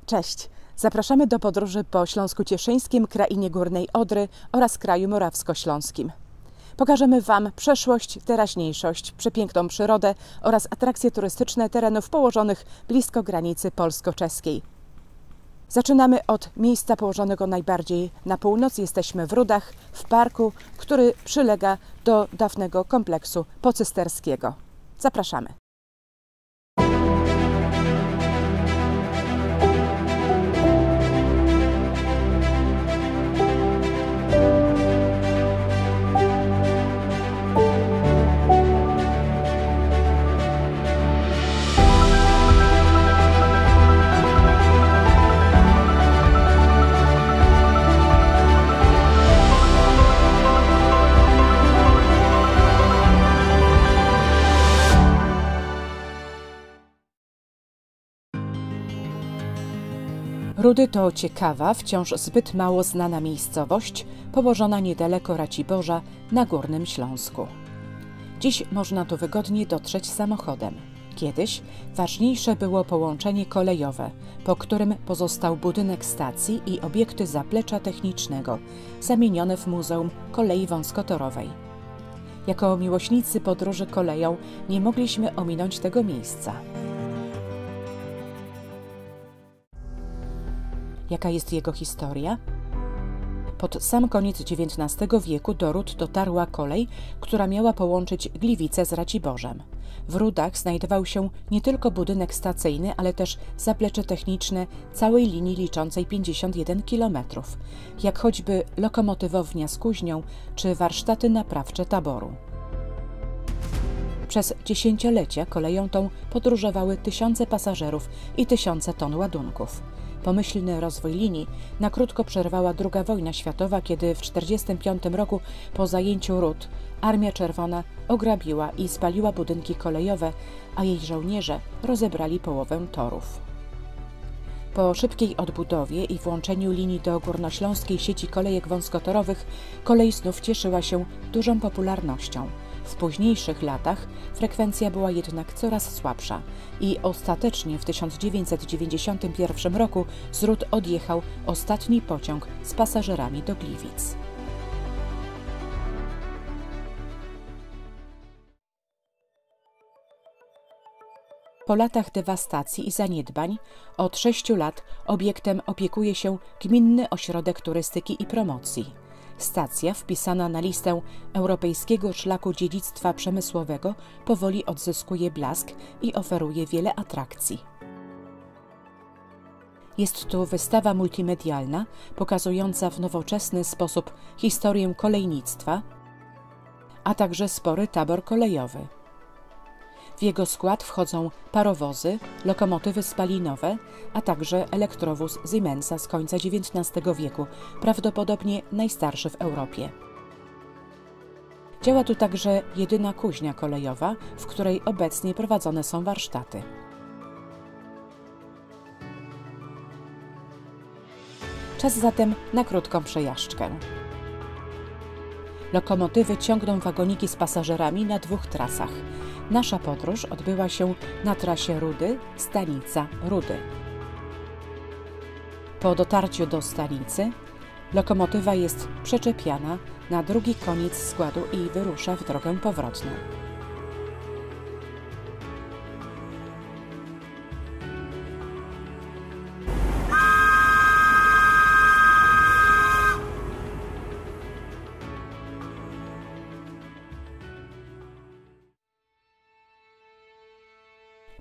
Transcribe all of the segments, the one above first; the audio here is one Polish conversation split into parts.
Cześć! Zapraszamy do podróży po Śląsku Cieszyńskim, krainie Górnej Odry oraz kraju morawsko-śląskim. Pokażemy Wam przeszłość, teraźniejszość, przepiękną przyrodę oraz atrakcje turystyczne terenów położonych blisko granicy polsko-czeskiej. Zaczynamy od miejsca położonego najbardziej na północ. Jesteśmy w Rudach, w parku, który przylega do dawnego kompleksu pocysterskiego. Zapraszamy. Rudy to ciekawa, wciąż zbyt mało znana miejscowość, położona niedaleko Raciborza na Górnym Śląsku. Dziś można tu wygodnie dotrzeć samochodem. Kiedyś ważniejsze było połączenie kolejowe, po którym pozostał budynek stacji i obiekty zaplecza technicznego, zamienione w Muzeum Kolei Wąskotorowej. Jako miłośnicy podróży koleją nie mogliśmy ominąć tego miejsca. Jaka jest jego historia? Pod sam koniec XIX wieku do Rud dotarła kolej, która miała połączyć Gliwice z Raciborzem. W Rudach znajdował się nie tylko budynek stacyjny, ale też zaplecze techniczne całej linii liczącej 51 km, jak choćby lokomotywownia z kuźnią czy warsztaty naprawcze taboru. Przez dziesięciolecia koleją tą podróżowały tysiące pasażerów i tysiące ton ładunków. Pomyślny rozwój linii na krótko przerwała II wojna światowa, kiedy w 1945 roku po zajęciu Rud Armia Czerwona ograbiła i spaliła budynki kolejowe, a jej żołnierze rozebrali połowę torów. Po szybkiej odbudowie i włączeniu linii do górnośląskiej sieci kolejek wąskotorowych kolej znów cieszyła się dużą popularnością. W późniejszych latach frekwencja była jednak coraz słabsza i ostatecznie w 1991 roku z Rud odjechał ostatni pociąg z pasażerami do Gliwic. Po latach dewastacji i zaniedbań od 6 lat obiektem opiekuje się Gminny Ośrodek Turystyki i Promocji. Stacja, wpisana na listę Europejskiego Szlaku Dziedzictwa Przemysłowego, powoli odzyskuje blask i oferuje wiele atrakcji. Jest tu wystawa multimedialna pokazująca w nowoczesny sposób historię kolejnictwa, a także spory tabor kolejowy. W jego skład wchodzą parowozy, lokomotywy spalinowe, a także elektrowóz Siemensa z końca XIX wieku, prawdopodobnie najstarszy w Europie. Działa tu także jedyna kuźnia kolejowa, w której obecnie prowadzone są warsztaty. Czas zatem na krótką przejażdżkę. Lokomotywy ciągną wagoniki z pasażerami na 2 trasach. Nasza podróż odbyła się na trasie Rudy, stanica Rudy. Po dotarciu do stanicy lokomotywa jest przeczepiana na drugi koniec składu i wyrusza w drogę powrotną.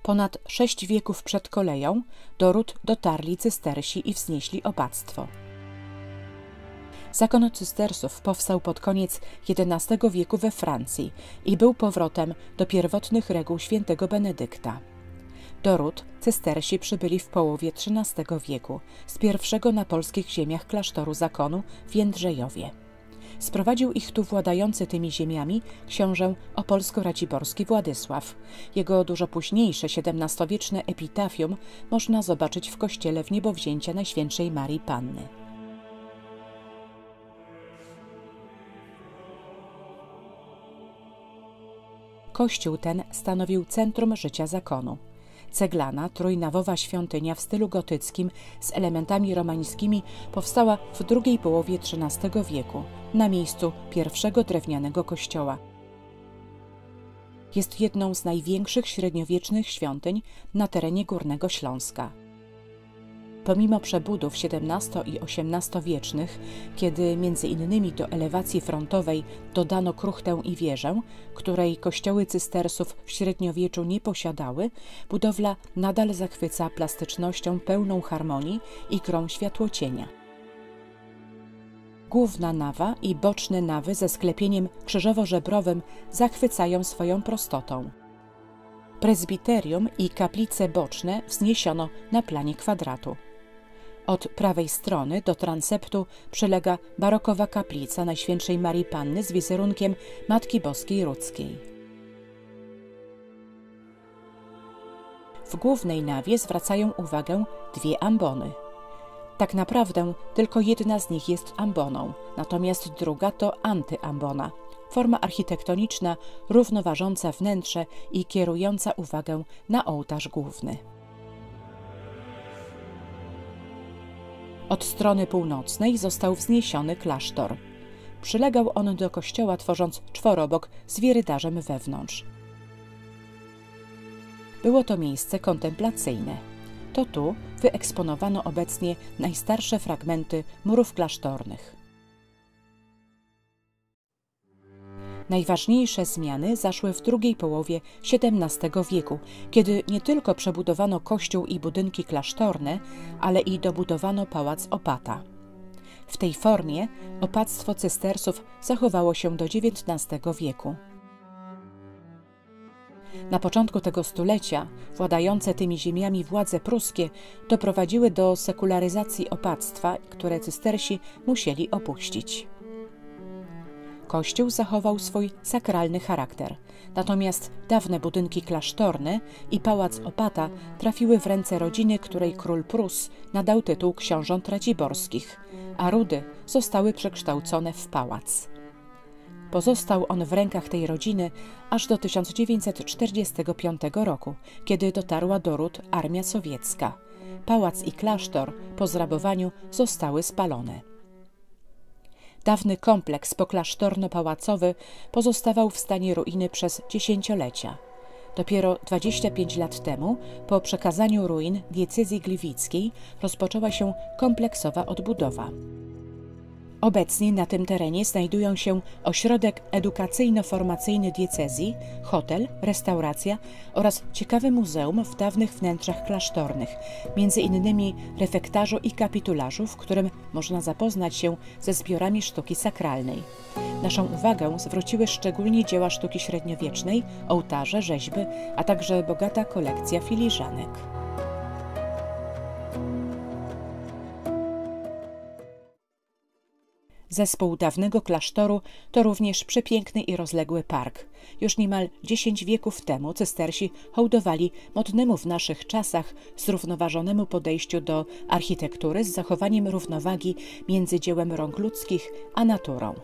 Ponad 6 wieków przed koleją do Rud dotarli cystersi i wznieśli opactwo. Zakon cystersów powstał pod koniec XI wieku we Francji i był powrotem do pierwotnych reguł świętego Benedykta. Do Rud cystersi przybyli w połowie XIII wieku z pierwszego na polskich ziemiach klasztoru zakonu w Jędrzejowie. Sprowadził ich tu władający tymi ziemiami książę opolsko-raciborski Władysław. Jego dużo późniejsze XVII-wieczne epitafium można zobaczyć w kościele w Niebowzięcia Najświętszej Marii Panny. Kościół ten stanowił centrum życia zakonu. Ceglana, trójnawowa świątynia w stylu gotyckim z elementami romańskimi powstała w drugiej połowie XIII wieku na miejscu pierwszego drewnianego kościoła. Jest jedną z największych średniowiecznych świątyń na terenie Górnego Śląska. Pomimo przebudów XVII i XVIII-wiecznych, kiedy m.in. do elewacji frontowej dodano kruchtę i wieżę, której kościoły cystersów w średniowieczu nie posiadały, budowla nadal zachwyca plastycznością pełną harmonii i grą światłocienia. Główna nawa i boczne nawy ze sklepieniem krzyżowo-żebrowym zachwycają swoją prostotą. Prezbiterium i kaplice boczne wzniesiono na planie kwadratu. Od prawej strony do transeptu przylega barokowa kaplica Najświętszej Marii Panny z wizerunkiem Matki Boskiej Rudzkiej. W głównej nawie zwracają uwagę dwie ambony. Tak naprawdę tylko jedna z nich jest amboną, natomiast druga to antyambona, forma architektoniczna równoważąca wnętrze i kierująca uwagę na ołtarz główny. Od strony północnej został wzniesiony klasztor. Przylegał on do kościoła, tworząc czworobok z wirydarzem wewnątrz. Było to miejsce kontemplacyjne. To tu wyeksponowano obecnie najstarsze fragmenty murów klasztornych. Najważniejsze zmiany zaszły w drugiej połowie XVII wieku, kiedy nie tylko przebudowano kościół i budynki klasztorne, ale i dobudowano pałac opata. W tej formie opactwo cystersów zachowało się do XIX wieku. Na początku tego stulecia władające tymi ziemiami władze pruskie doprowadziły do sekularyzacji opactwa, które cystersi musieli opuścić. Kościół zachował swój sakralny charakter, natomiast dawne budynki klasztorne i pałac opata trafiły w ręce rodziny, której król Prus nadał tytuł książąt raciborskich, a rudy zostały przekształcone w pałac. Pozostał on w rękach tej rodziny aż do 1945 roku, kiedy dotarła do rud armia sowiecka. Pałac i klasztor po zrabowaniu zostały spalone. Dawny kompleks poklasztorno-pałacowy pozostawał w stanie ruiny przez dziesięciolecia. Dopiero 25 lat temu, po przekazaniu ruin diecezji gliwickiej, rozpoczęła się kompleksowa odbudowa. Obecnie na tym terenie znajdują się ośrodek edukacyjno-formacyjny diecezji, hotel, restauracja oraz ciekawe muzeum w dawnych wnętrzach klasztornych, między innymi refektarzu i kapitularzu, w którym można zapoznać się ze zbiorami sztuki sakralnej. Naszą uwagę zwróciły szczególnie dzieła sztuki średniowiecznej, ołtarze, rzeźby, a także bogata kolekcja filiżanek. Zespół dawnego klasztoru to również przepiękny i rozległy park. Już niemal 10 wieków temu cystersi hołdowali modnemu w naszych czasach zrównoważonemu podejściu do architektury z zachowaniem równowagi między dziełem rąk ludzkich a naturą.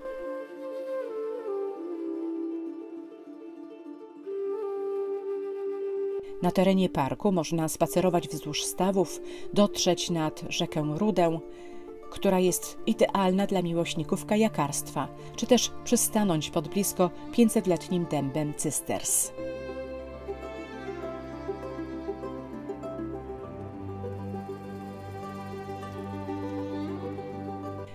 Na terenie parku można spacerować wzdłuż stawów, dotrzeć nad rzekę Rudę, która jest idealna dla miłośników kajakarstwa, czy też przystanąć pod blisko 500-letnim dębem Cysters.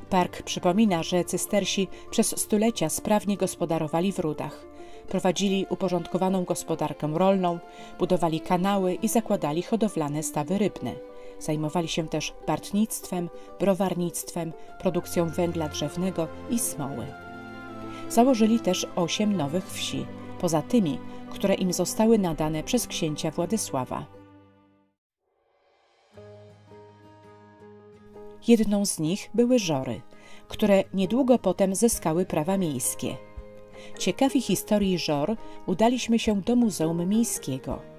Park przypomina, że cystersi przez stulecia sprawnie gospodarowali w rudach. Prowadzili uporządkowaną gospodarkę rolną, budowali kanały i zakładali hodowlane stawy rybne. Zajmowali się też bartnictwem, browarnictwem, produkcją węgla drzewnego i smoły. Założyli też 8 nowych wsi, poza tymi, które im zostały nadane przez księcia Władysława. Jedną z nich były Żory, które niedługo potem zyskały prawa miejskie. Ciekawi historii Żor udaliśmy się do Muzeum Miejskiego.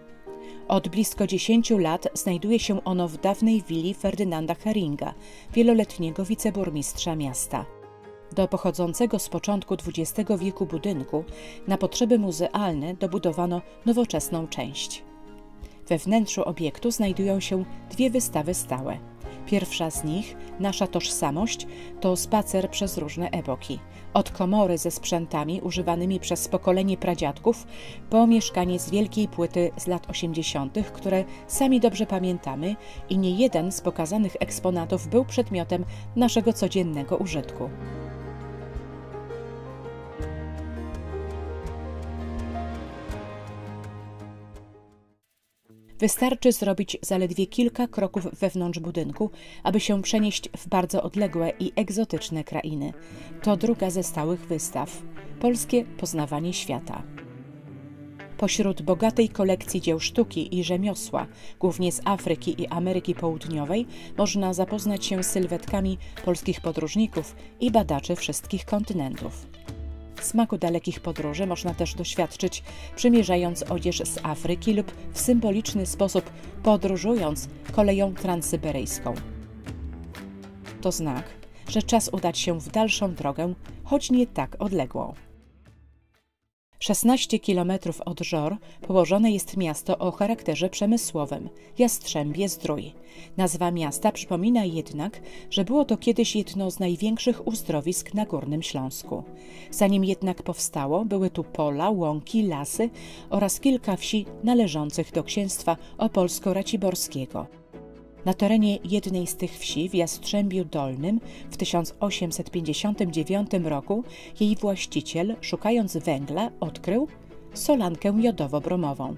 Od blisko 10 lat znajduje się ono w dawnej willi Ferdynanda Heringa, wieloletniego wiceburmistrza miasta. Do pochodzącego z początku XX wieku budynku na potrzeby muzealne dobudowano nowoczesną część. We wnętrzu obiektu znajdują się dwie wystawy stałe. Pierwsza z nich, Nasza tożsamość, to spacer przez różne epoki. Od komory ze sprzętami używanymi przez pokolenie pradziadków po mieszkanie z wielkiej płyty z lat 80., które sami dobrze pamiętamy i nie jeden z pokazanych eksponatów był przedmiotem naszego codziennego użytku. Wystarczy zrobić zaledwie kilka kroków wewnątrz budynku, aby się przenieść w bardzo odległe i egzotyczne krainy. To druga ze stałych wystaw – Polskie poznawanie świata. Pośród bogatej kolekcji dzieł sztuki i rzemiosła, głównie z Afryki i Ameryki Południowej, można zapoznać się z sylwetkami polskich podróżników i badaczy wszystkich kontynentów. Smaku dalekich podróży można też doświadczyć, przymierzając odzież z Afryki lub w symboliczny sposób podróżując koleją transsyberyjską. To znak, że czas udać się w dalszą drogę, choć nie tak odległą. 16 kilometrów od Żor położone jest miasto o charakterze przemysłowym – Jastrzębie-Zdrój. Nazwa miasta przypomina jednak, że było to kiedyś jedno z największych uzdrowisk na Górnym Śląsku. Zanim jednak powstało, były tu pola, łąki, lasy oraz kilka wsi należących do księstwa opolsko-raciborskiego. Na terenie jednej z tych wsi, w Jastrzębiu Dolnym, w 1859 roku jej właściciel, szukając węgla, odkrył solankę jodowo-bromową.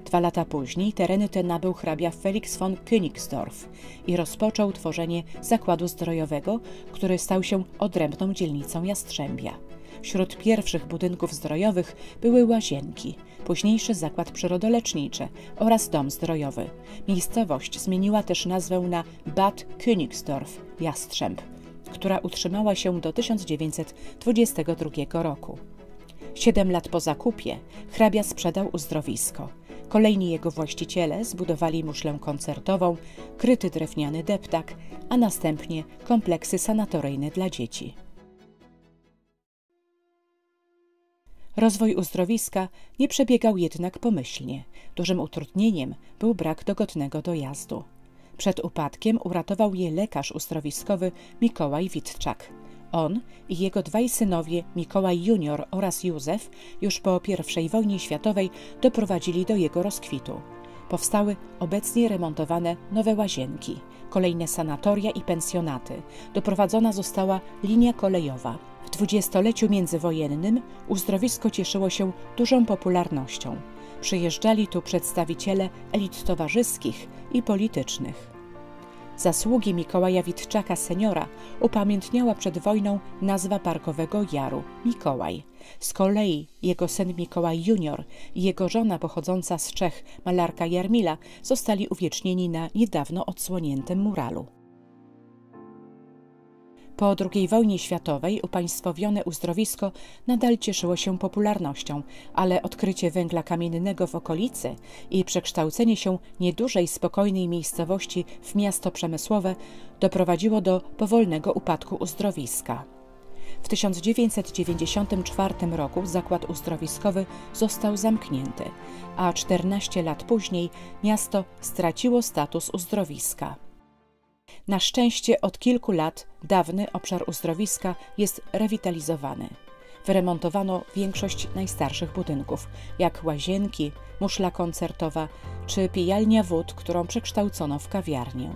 2 lata później tereny te nabył hrabia Felix von Königsdorf i rozpoczął tworzenie zakładu zdrojowego, który stał się odrębną dzielnicą Jastrzębia. Wśród pierwszych budynków zdrojowych były łazienki, późniejszy zakład przyrodoleczniczy oraz dom zdrojowy. Miejscowość zmieniła też nazwę na Bad Königsdorf, Jastrzęb, która utrzymała się do 1922 roku. 7 lat po zakupie hrabia sprzedał uzdrowisko. Kolejni jego właściciele zbudowali muszlę koncertową, kryty drewniany deptak, a następnie kompleksy sanatoryjne dla dzieci. Rozwój uzdrowiska nie przebiegał jednak pomyślnie. Dużym utrudnieniem był brak dogodnego dojazdu. Przed upadkiem uratował je lekarz uzdrowiskowy Mikołaj Witczak. On i jego 2 synowie, Mikołaj Junior oraz Józef, już po I wojnie światowej doprowadzili do jego rozkwitu. Powstały obecnie remontowane nowe łazienki, kolejne sanatoria i pensjonaty. Doprowadzona została linia kolejowa. W dwudziestoleciu międzywojennym uzdrowisko cieszyło się dużą popularnością. Przyjeżdżali tu przedstawiciele elit towarzyskich i politycznych. Zasługi Mikołaja Witczaka seniora upamiętniała przed wojną nazwa Parkowego Jaru – Mikołaj. Z kolei jego syn Mikołaj Junior i jego żona pochodząca z Czech, malarka Jarmila, zostali uwiecznieni na niedawno odsłoniętym muralu. Po II wojnie światowej upaństwowione uzdrowisko nadal cieszyło się popularnością, ale odkrycie węgla kamiennego w okolicy i przekształcenie się niedużej, spokojnej miejscowości w miasto przemysłowe doprowadziło do powolnego upadku uzdrowiska. W 1994 roku zakład uzdrowiskowy został zamknięty, a 14 lat później miasto straciło status uzdrowiska. Na szczęście od kilku lat dawny obszar uzdrowiska jest rewitalizowany. Wyremontowano większość najstarszych budynków, jak łazienki, muszla koncertowa czy pijalnia wód, którą przekształcono w kawiarnię.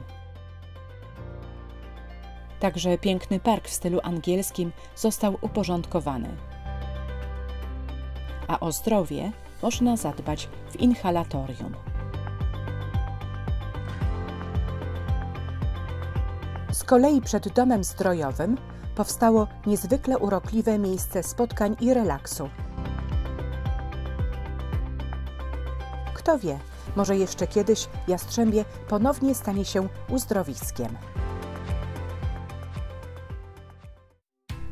Także piękny park w stylu angielskim został uporządkowany. A o zdrowie można zadbać w inhalatorium. Z kolei przed domem zdrojowym powstało niezwykle urokliwe miejsce spotkań i relaksu. Kto wie, może jeszcze kiedyś Jastrzębie ponownie stanie się uzdrowiskiem.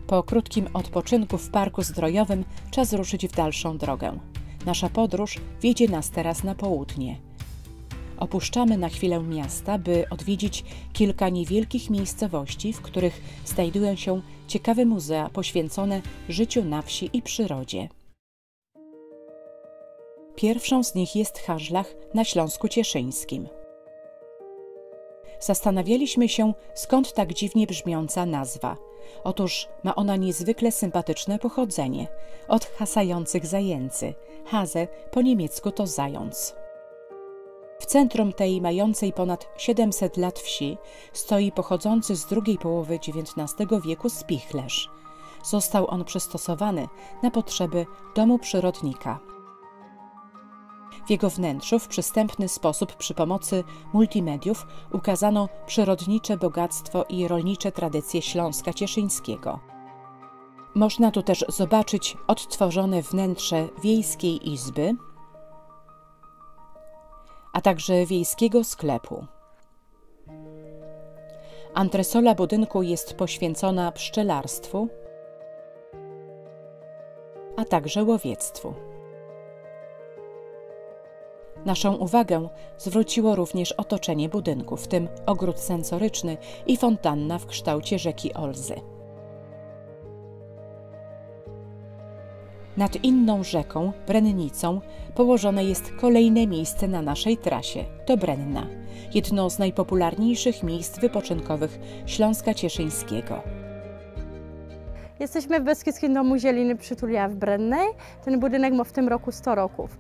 Po krótkim odpoczynku w parku zdrojowym czas ruszyć w dalszą drogę. Nasza podróż wiedzie nas teraz na południe. Opuszczamy na chwilę miasta, by odwiedzić kilka niewielkich miejscowości, w których znajdują się ciekawe muzea poświęcone życiu na wsi i przyrodzie. Pierwszą z nich jest Harlach na Śląsku Cieszyńskim. Zastanawialiśmy się, skąd tak dziwnie brzmiąca nazwa. Otóż ma ona niezwykle sympatyczne pochodzenie, od hasających zajęcy. Hase po niemiecku to zając. W centrum tej mającej ponad 700 lat wsi stoi pochodzący z drugiej połowy XIX wieku spichlerz. Został on przystosowany na potrzeby domu przyrodnika. W jego wnętrzu w przystępny sposób przy pomocy multimediów ukazano przyrodnicze bogactwo i rolnicze tradycje Śląska Cieszyńskiego. Można tu też zobaczyć odtworzone wnętrze wiejskiej izby, a także wiejskiego sklepu. Antresola budynku jest poświęcona pszczelarstwu, a także łowiectwu. Naszą uwagę zwróciło również otoczenie budynku, w tym ogród sensoryczny i fontanna w kształcie rzeki Olzy. Nad inną rzeką, Brennicą, położone jest kolejne miejsce na naszej trasie. To Brenna, jedno z najpopularniejszych miejsc wypoczynkowych Śląska Cieszyńskiego. Jesteśmy w Beskidzkim Domu Zieliny Przytulia w Brennej. Ten budynek ma w tym roku 100 roków.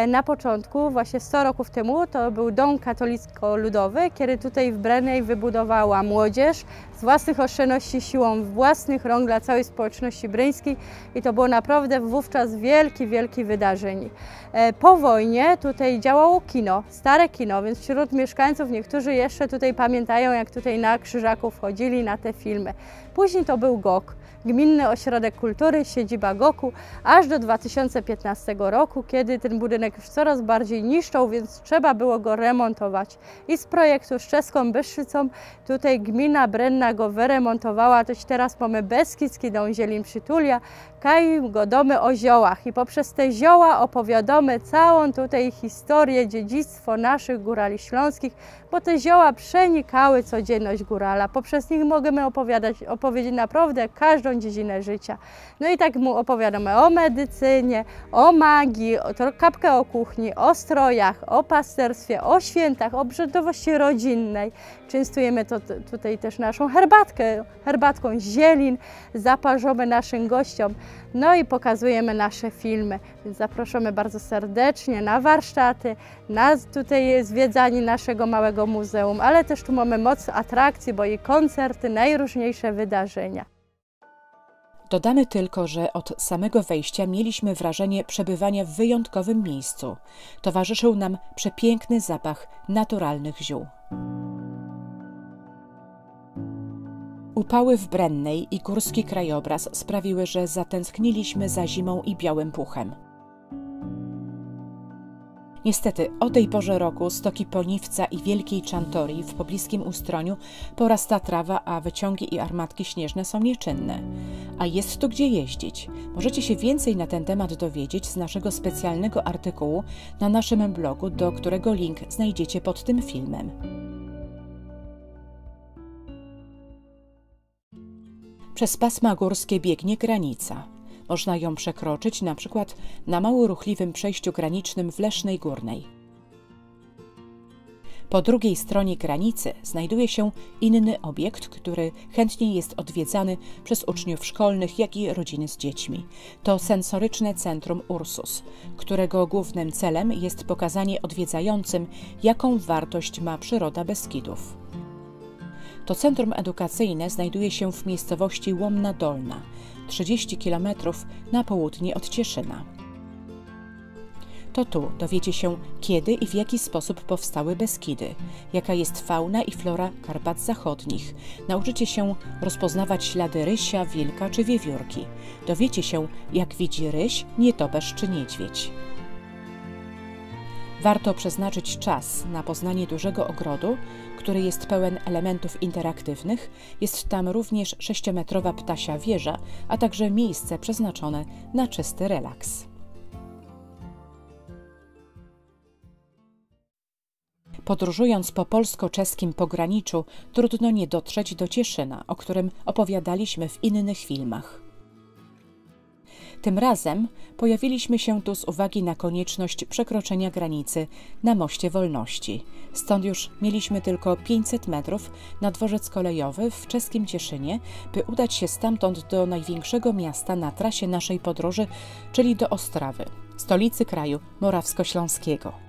Na początku, właśnie 100 roków temu, to był dom katolicko-ludowy, kiedy tutaj w Brennej wybudowała młodzież z własnych oszczędności, siłą własnych rąk dla całej społeczności bryńskiej i to było naprawdę wówczas wielkie wydarzenie. Po wojnie tutaj działało kino, stare kino, więc wśród mieszkańców niektórzy jeszcze tutaj pamiętają, jak tutaj na Krzyżaków chodzili na te filmy. Później to był GOK, Gminny Ośrodek Kultury, siedziba GOK-u, aż do 2015 roku, kiedy ten budynek już coraz bardziej niszczał, więc trzeba było go remontować. I z projektu z czeską Bystrzycą tutaj gmina Brenna go wyremontowała, toć teraz mamy Beskidzki Dom Zielin Przytulia, kają go domy o ziołach i poprzez te zioła opowiadamy całą tutaj historię, dziedzictwo naszych górali śląskich, bo te zioła przenikały codzienność górala. Poprzez nich możemy opowiedzieć naprawdę każdą dziedzinę życia. No i tak mu opowiadamy o medycynie, o magii, o kapkę o kuchni, o strojach, o pasterstwie, o świętach, o obrzędowości rodzinnej. Częstujemy tutaj też naszą herbatką zielin, zaparzamy naszym gościom. No i pokazujemy nasze filmy, więc zapraszamy bardzo serdecznie na warsztaty, na tutaj zwiedzanie naszego małego muzeum, ale też tu mamy moc atrakcji, bo i koncerty, najróżniejsze wydarzenia. Dodamy tylko, że od samego wejścia mieliśmy wrażenie przebywania w wyjątkowym miejscu. Towarzyszył nam przepiękny zapach naturalnych ziół. Upały w Brennej i górski krajobraz sprawiły, że zatęskniliśmy za zimą i białym puchem. Niestety, o tej porze roku stoki Poniwca i Wielkiej Czantorii w pobliskim Ustroniu porasta trawa, a wyciągi i armatki śnieżne są nieczynne. A jest tu gdzie jeździć. Możecie się więcej na ten temat dowiedzieć z naszego specjalnego artykułu na naszym blogu, do którego link znajdziecie pod tym filmem. Przez pasma górskie biegnie granica. Można ją przekroczyć na przykład na mało ruchliwym przejściu granicznym w Lesznej Górnej. Po drugiej stronie granicy znajduje się inny obiekt, który chętnie jest odwiedzany przez uczniów szkolnych, jak i rodziny z dziećmi. To sensoryczne centrum Ursus, którego głównym celem jest pokazanie odwiedzającym, jaką wartość ma przyroda Beskidów. To centrum edukacyjne znajduje się w miejscowości Łomna Dolna, 30 km na południe od Cieszyna. To tu dowiecie się, kiedy i w jaki sposób powstały Beskidy, jaka jest fauna i flora Karpat Zachodnich. Nauczycie się rozpoznawać ślady rysia, wilka czy wiewiórki. Dowiecie się, jak widzi ryś, nietoperz czy niedźwiedź. Warto przeznaczyć czas na poznanie dużego ogrodu, który jest pełen elementów interaktywnych. Jest tam również 6-metrowa ptasia wieża, a także miejsce przeznaczone na czysty relaks. Podróżując po polsko-czeskim pograniczu, trudno nie dotrzeć do Cieszyna, o którym opowiadaliśmy w innych filmach. Tym razem pojawiliśmy się tu z uwagi na konieczność przekroczenia granicy na Moście Wolności. Stąd już mieliśmy tylko 500 metrów na dworzec kolejowy w czeskim Cieszynie, by udać się stamtąd do największego miasta na trasie naszej podróży, czyli do Ostrawy, stolicy kraju morawskośląskiego.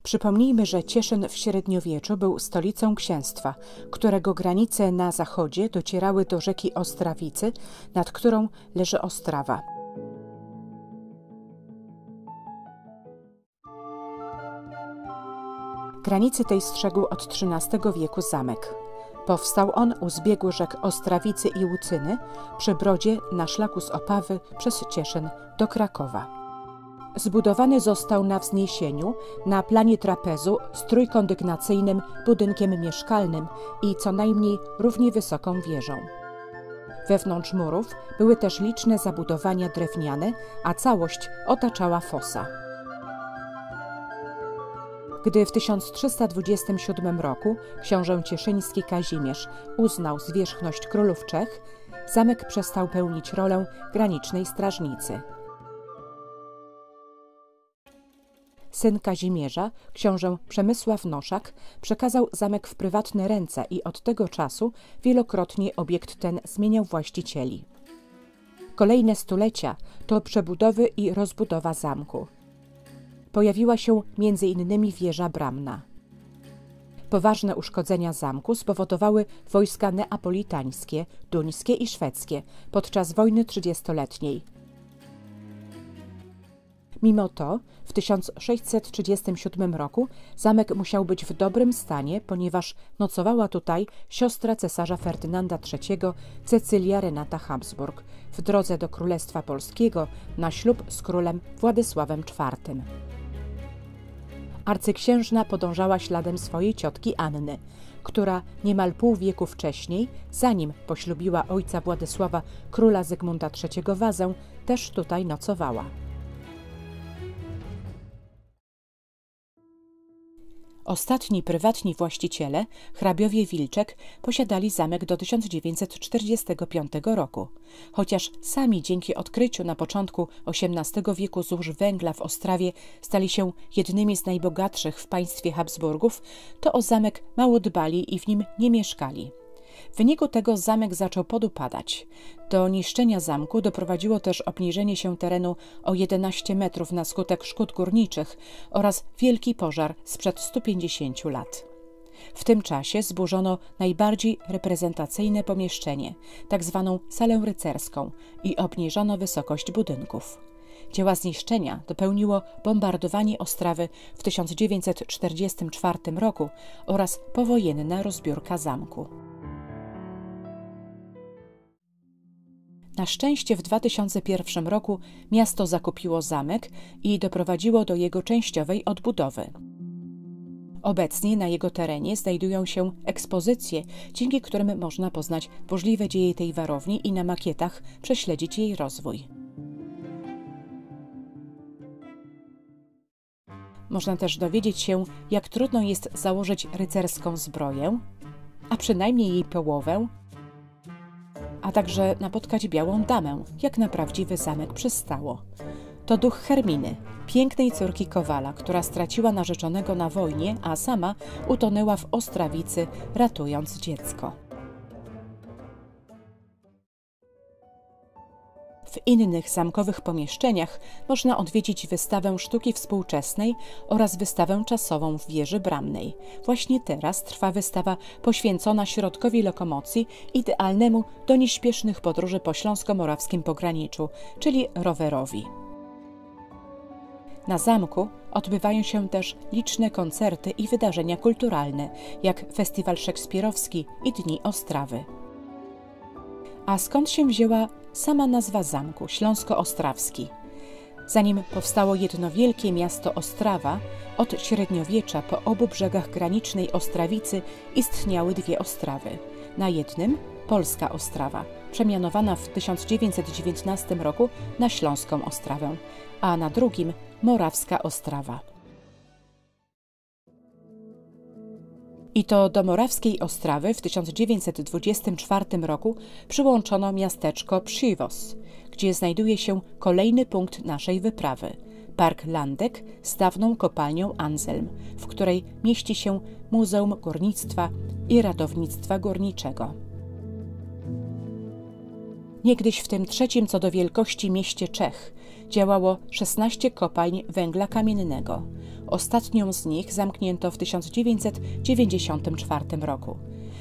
Przypomnijmy, że Cieszyn w średniowieczu był stolicą księstwa, którego granice na zachodzie docierały do rzeki Ostrawicy, nad którą leży Ostrawa. Granicy tej strzegł od XIII wieku zamek. Powstał on u zbiegu rzek Ostrawicy i Łucyny przy brodzie na szlaku z Opawy przez Cieszyn do Krakowa. Zbudowany został na wzniesieniu, na planie trapezu z trójkondygnacyjnym budynkiem mieszkalnym i co najmniej równie wysoką wieżą. Wewnątrz murów były też liczne zabudowania drewniane, a całość otaczała fosa. Gdy w 1327 roku książę cieszyński Kazimierz uznał zwierzchność królów Czech, zamek przestał pełnić rolę granicznej strażnicy. Syn Kazimierza, książę Przemysław Noszak, przekazał zamek w prywatne ręce i od tego czasu wielokrotnie obiekt ten zmieniał właścicieli. Kolejne stulecia to przebudowy i rozbudowa zamku. Pojawiła się m.in. wieża bramna. Poważne uszkodzenia zamku spowodowały wojska neapolitańskie, duńskie i szwedzkie podczas wojny 30-letniej. Mimo to w 1637 roku zamek musiał być w dobrym stanie, ponieważ nocowała tutaj siostra cesarza Ferdynanda III, Cecylia Renata Habsburg, w drodze do Królestwa Polskiego na ślub z królem Władysławem IV. Arcyksiężna podążała śladem swojej ciotki Anny, która niemal pół wieku wcześniej, zanim poślubiła ojca Władysława, króla Zygmunta III Wazę, też tutaj nocowała. Ostatni prywatni właściciele, hrabiowie Wilczek, posiadali zamek do 1945 roku. Chociaż sami dzięki odkryciu na początku XVIII wieku złóż węgla w Ostrawie stali się jednymi z najbogatszych w państwie Habsburgów, to o zamek mało dbali i w nim nie mieszkali. W wyniku tego zamek zaczął podupadać. Do niszczenia zamku doprowadziło też obniżenie się terenu o 11 metrów na skutek szkód górniczych oraz wielki pożar sprzed 150 lat. W tym czasie zburzono najbardziej reprezentacyjne pomieszczenie, tak zwaną salę rycerską, i obniżono wysokość budynków. Dzieła zniszczenia dopełniło bombardowanie Ostrawy w 1944 roku oraz powojenna rozbiórka zamku. Na szczęście w 2001 roku miasto zakupiło zamek i doprowadziło do jego częściowej odbudowy. Obecnie na jego terenie znajdują się ekspozycje, dzięki którym można poznać burzliwe dzieje tej warowni i na makietach prześledzić jej rozwój. Można też dowiedzieć się, jak trudno jest założyć rycerską zbroję, a przynajmniej jej połowę, a także napotkać białą damę, jak na prawdziwy zamek przystało. To duch Herminy, pięknej córki Kowala, która straciła narzeczonego na wojnie, a sama utonęła w Ostrawicy, ratując dziecko. W innych zamkowych pomieszczeniach można odwiedzić wystawę sztuki współczesnej oraz wystawę czasową w wieży bramnej. Właśnie teraz trwa wystawa poświęcona środkowi lokomocji idealnemu do nieśpiesznych podróży po śląsko-morawskim pograniczu, czyli rowerowi. Na zamku odbywają się też liczne koncerty i wydarzenia kulturalne, jak Festiwal Szekspirowski i Dni Ostrawy. A skąd się wzięła sama nazwa zamku, Śląsko-Ostrawski? Zanim powstało jedno wielkie miasto Ostrawa, od średniowiecza po obu brzegach granicznej Ostrawicy istniały dwie Ostrawy. Na jednym Polska Ostrawa, przemianowana w 1919 roku na Śląską Ostrawę, a na drugim Morawska Ostrawa. I to do Morawskiej Ostrawy w 1924 roku przyłączono miasteczko Przywóz, gdzie znajduje się kolejny punkt naszej wyprawy – Park Landeck z dawną kopalnią Anselm, w której mieści się Muzeum Górnictwa i Ratownictwa Górniczego. Niegdyś w tym trzecim co do wielkości mieście Czech działało 16 kopalń węgla kamiennego. Ostatnią z nich zamknięto w 1994 roku.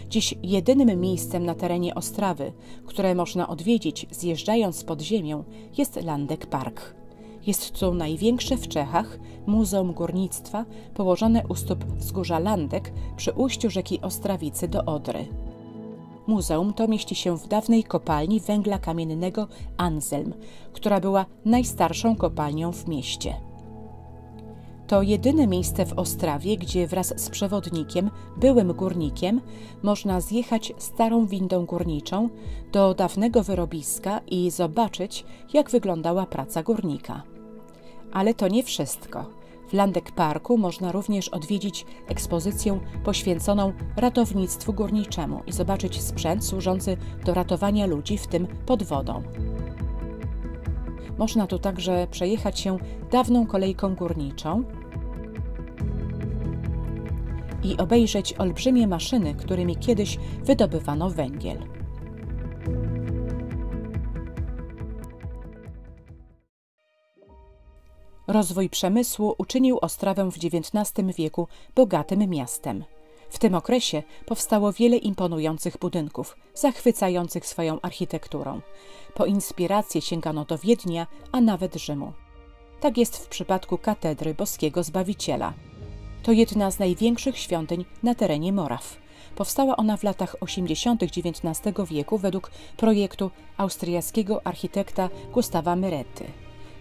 Dziś jedynym miejscem na terenie Ostrawy, które można odwiedzić zjeżdżając pod ziemią, jest Landeck Park. Jest to największe w Czechach muzeum górnictwa położone u stóp wzgórza Landeck przy ujściu rzeki Ostrawicy do Odry. Muzeum to mieści się w dawnej kopalni węgla kamiennego Anselm, która była najstarszą kopalnią w mieście. To jedyne miejsce w Ostrawie, gdzie wraz z przewodnikiem, byłym górnikiem, można zjechać starą windą górniczą do dawnego wyrobiska i zobaczyć, jak wyglądała praca górnika. Ale to nie wszystko. W Landeck Parku można również odwiedzić ekspozycję poświęconą ratownictwu górniczemu i zobaczyć sprzęt służący do ratowania ludzi, w tym pod wodą. Można tu także przejechać się dawną kolejką górniczą i obejrzeć olbrzymie maszyny, którymi kiedyś wydobywano węgiel. Rozwój przemysłu uczynił Ostrawę w XIX wieku bogatym miastem. W tym okresie powstało wiele imponujących budynków, zachwycających swoją architekturą. Po inspirację sięgano do Wiednia, a nawet Rzymu. Tak jest w przypadku katedry Boskiego Zbawiciela. To jedna z największych świątyń na terenie Moraw. Powstała ona w latach 80. XIX wieku według projektu austriackiego architekta Gustawa Meretty.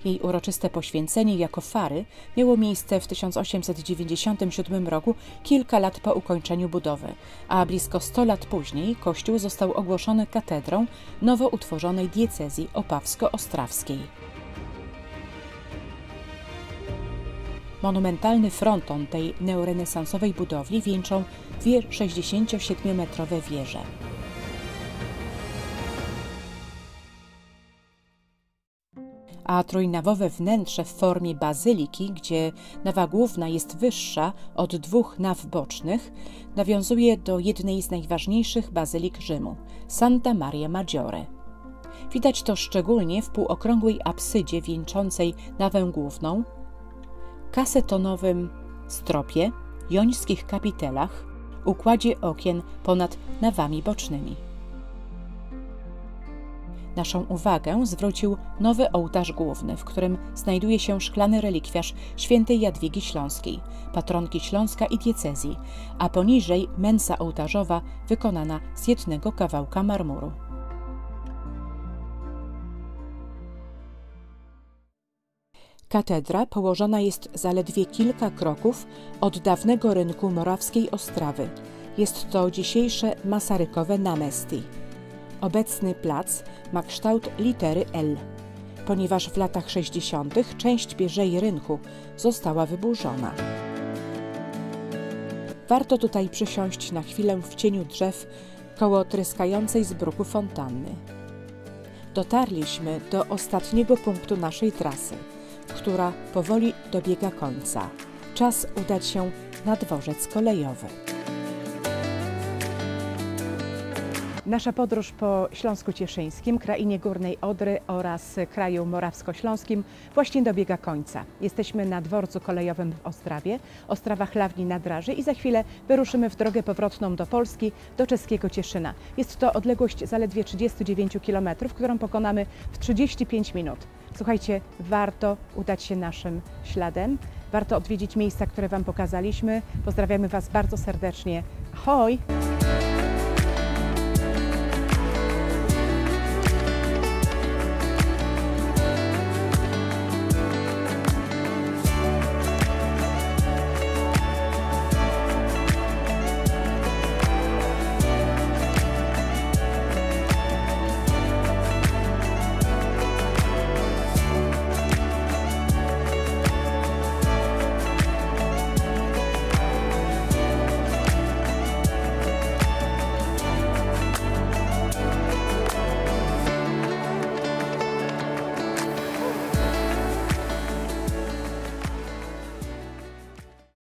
Jej uroczyste poświęcenie jako fary miało miejsce w 1897 roku, kilka lat po ukończeniu budowy, a blisko 100 lat później kościół został ogłoszony katedrą nowo utworzonej diecezji opawsko-ostrawskiej. Monumentalny fronton tej neorenesansowej budowli wieńczą dwie 67-metrowe wieże. A trójnawowe wnętrze w formie bazyliki, gdzie nawa główna jest wyższa od dwóch naw bocznych, nawiązuje do jednej z najważniejszych bazylik Rzymu – Santa Maria Maggiore. Widać to szczególnie w półokrągłej absydzie wieńczącej nawę główną, kasetonowym stropie, jońskich kapitelach, układzie okien ponad nawami bocznymi. Naszą uwagę zwrócił nowy ołtarz główny, w którym znajduje się szklany relikwiarz świętej Jadwigi Śląskiej, patronki Śląska i diecezji, a poniżej mensa ołtarzowa wykonana z jednego kawałka marmuru. Katedra położona jest zaledwie kilka kroków od dawnego rynku morawskiej Ostrawy. Jest to dzisiejsze Masarykowe Náměstí. Obecny plac ma kształt litery L, ponieważ w latach 60. część bieżei rynku została wyburzona. Warto tutaj przysiąść na chwilę w cieniu drzew koło tryskającej z bruku fontanny. Dotarliśmy do ostatniego punktu naszej trasy, która powoli dobiega końca. Czas udać się na dworzec kolejowy. Nasza podróż po Śląsku Cieszyńskim, krainie Górnej Odry oraz kraju morawsko-śląskim właśnie dobiega końca. Jesteśmy na dworcu kolejowym w Ostrawie, Ostrawa-Chlawni-na-Draży i za chwilę wyruszymy w drogę powrotną do Polski, do czeskiego Cieszyna. Jest to odległość zaledwie 39 km, którą pokonamy w 35 minut. Słuchajcie, warto udać się naszym śladem, warto odwiedzić miejsca, które Wam pokazaliśmy. Pozdrawiamy Was bardzo serdecznie. Ahoj!